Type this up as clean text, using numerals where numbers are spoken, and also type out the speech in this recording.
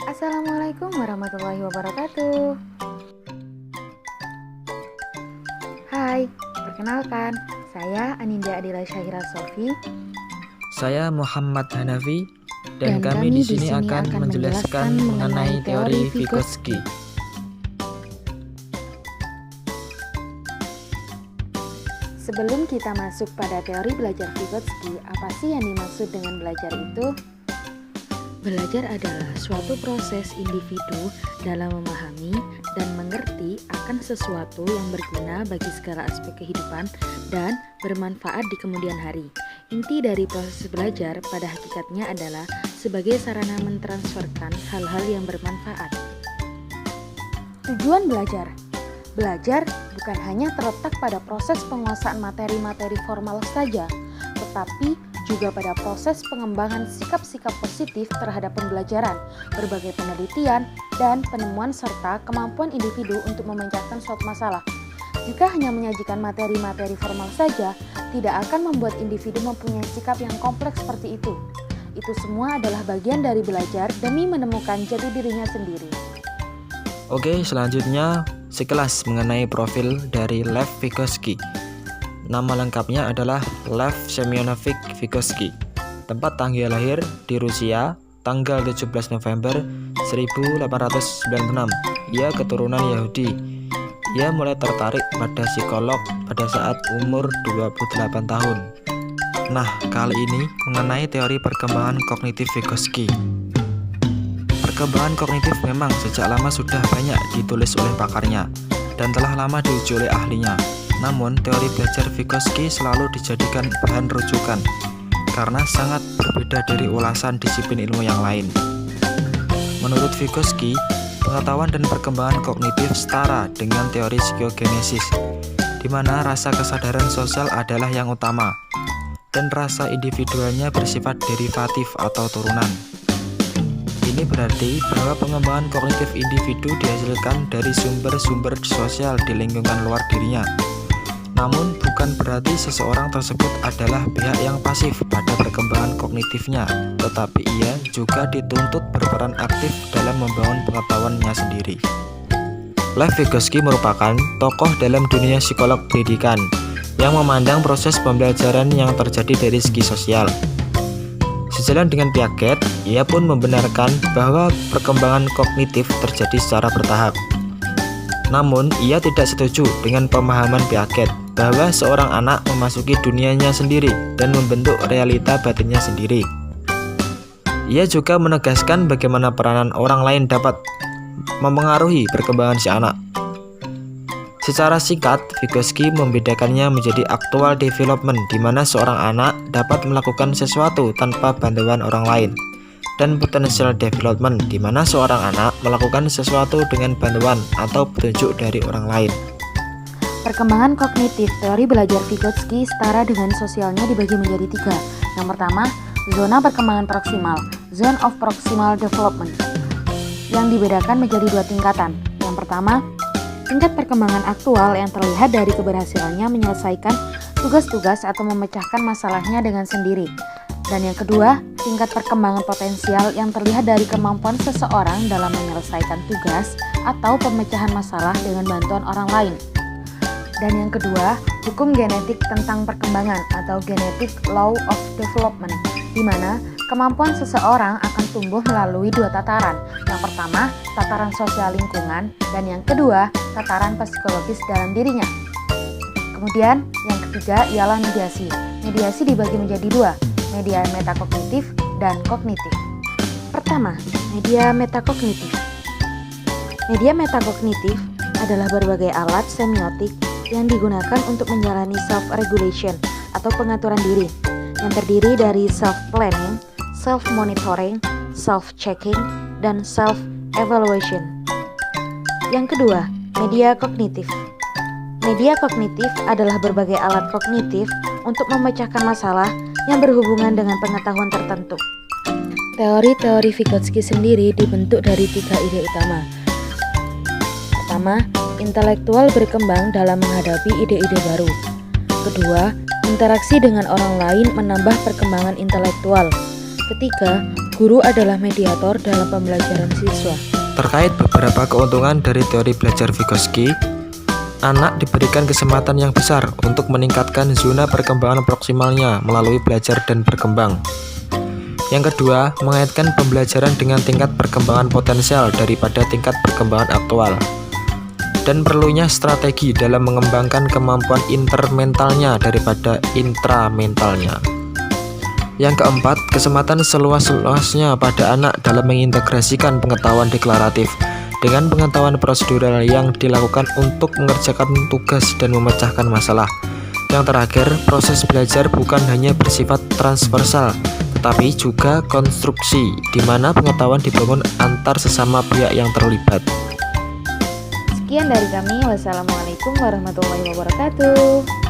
Assalamualaikum warahmatullahi wabarakatuh. Hai, perkenalkan, saya Anindya Adila Syahira Sofi. Saya Muhammad Hanafi dan kami di sini akan menjelaskan mengenai teori Vygotsky. Sebelum kita masuk pada teori belajar Vygotsky, apa sih yang dimaksud dengan belajar itu? Belajar adalah suatu proses individu dalam memahami dan mengerti akan sesuatu yang berguna bagi segala aspek kehidupan dan bermanfaat di kemudian hari. Inti dari proses belajar pada hakikatnya adalah sebagai sarana mentransferkan hal-hal yang bermanfaat. Tujuan belajar. Belajar bukan hanya terletak pada proses penguasaan materi-materi formal saja, tetapi juga pada proses pengembangan sikap-sikap positif terhadap pembelajaran, berbagai penelitian, dan penemuan serta kemampuan individu untuk memecahkan suatu masalah. Jika hanya menyajikan materi-materi formal saja, tidak akan membuat individu mempunyai sikap yang kompleks seperti itu. Itu semua adalah bagian dari belajar demi menemukan jati dirinya sendiri. Oke, selanjutnya sekelas mengenai profil dari Lev Vygotsky. Nama lengkapnya adalah Lev Semyonovich Vygotsky. Tempat tanggal lahir di Rusia, tanggal 17 November 1896. Ia keturunan Yahudi. Ia mulai tertarik pada psikolog pada saat umur 28 tahun. Nah, kali ini mengenai teori perkembangan kognitif Vygotsky. Perkembangan kognitif memang sejak lama sudah banyak ditulis oleh pakarnya dan telah lama diuji oleh ahlinya. Namun, teori belajar Vygotsky selalu dijadikan bahan rujukan karena sangat berbeda dari ulasan disiplin ilmu yang lain. Menurut Vygotsky, pengetahuan dan perkembangan kognitif setara dengan teori psikogenesis, di mana rasa kesadaran sosial adalah yang utama dan rasa individualnya bersifat derivatif atau turunan. Ini berarti bahwa pengembangan kognitif individu dihasilkan dari sumber-sumber sosial di lingkungan luar dirinya. Namun bukan berarti seseorang tersebut adalah pihak yang pasif pada perkembangan kognitifnya, tetapi ia juga dituntut berperan aktif dalam membangun pengetahuannya sendiri. Lev Vygotsky merupakan tokoh dalam dunia psikolog pendidikan yang memandang proses pembelajaran yang terjadi dari segi sosial. Sejalan dengan Piaget, ia pun membenarkan bahwa perkembangan kognitif terjadi secara bertahap. Namun, ia tidak setuju dengan pemahaman Piaget bahwa seorang anak memasuki dunianya sendiri dan membentuk realita batinnya sendiri. Ia juga menegaskan bagaimana peranan orang lain dapat mempengaruhi perkembangan si anak. Secara singkat, Vygotsky membedakannya menjadi actual development, di mana seorang anak dapat melakukan sesuatu tanpa bantuan orang lain, dan potential development, di mana seorang anak melakukan sesuatu dengan bantuan atau petunjuk dari orang lain. Perkembangan kognitif teori belajar Vygotsky setara dengan sosialnya dibagi menjadi tiga. Yang pertama, zona perkembangan proksimal, zone of proximal development, yang dibedakan menjadi dua tingkatan. Yang pertama, tingkat perkembangan aktual yang terlihat dari keberhasilannya menyelesaikan tugas-tugas atau memecahkan masalahnya dengan sendiri. Dan yang kedua, tingkat perkembangan potensial yang terlihat dari kemampuan seseorang dalam menyelesaikan tugas atau pemecahan masalah dengan bantuan orang lain. Dan yang kedua, hukum genetik tentang perkembangan atau genetic law of development, di mana kemampuan seseorang akan tumbuh melalui dua tataran. Yang pertama, tataran sosial lingkungan, dan yang kedua, tataran psikologis dalam dirinya. Kemudian, yang ketiga ialah mediasi. Mediasi dibagi menjadi dua, media metakognitif dan kognitif. Pertama, media metakognitif. Media metakognitif adalah berbagai alat semiotik yang digunakan untuk menjalani self-regulation atau pengaturan diri, yang terdiri dari self-planning, self-monitoring, self-checking, dan self-evaluation. Yang kedua, media kognitif. Media kognitif adalah berbagai alat kognitif untuk memecahkan masalah yang berhubungan dengan pengetahuan tertentu. Teori-teori Vygotsky sendiri dibentuk dari tiga ide utama. Pertama, intelektual berkembang dalam menghadapi ide-ide baru. Kedua, interaksi dengan orang lain menambah perkembangan intelektual. Ketiga, Guru adalah mediator dalam pembelajaran siswa. Terkait beberapa keuntungan dari teori belajar Vygotsky, anak diberikan kesempatan yang besar untuk meningkatkan zona perkembangan proksimalnya melalui belajar dan berkembang. Yang kedua, mengaitkan pembelajaran dengan tingkat perkembangan potensial daripada tingkat perkembangan aktual. Dan perlunya strategi dalam mengembangkan kemampuan intermentalnya daripada intramentalnya. Yang keempat, kesempatan seluas-luasnya pada anak dalam mengintegrasikan pengetahuan deklaratif dengan pengetahuan prosedural yang dilakukan untuk mengerjakan tugas dan memecahkan masalah. Yang terakhir, proses belajar bukan hanya bersifat transversal, tetapi juga konstruksi, di mana pengetahuan dibangun antar sesama pihak yang terlibat. Sekian dari kami. Wassalamualaikum warahmatullahi wabarakatuh.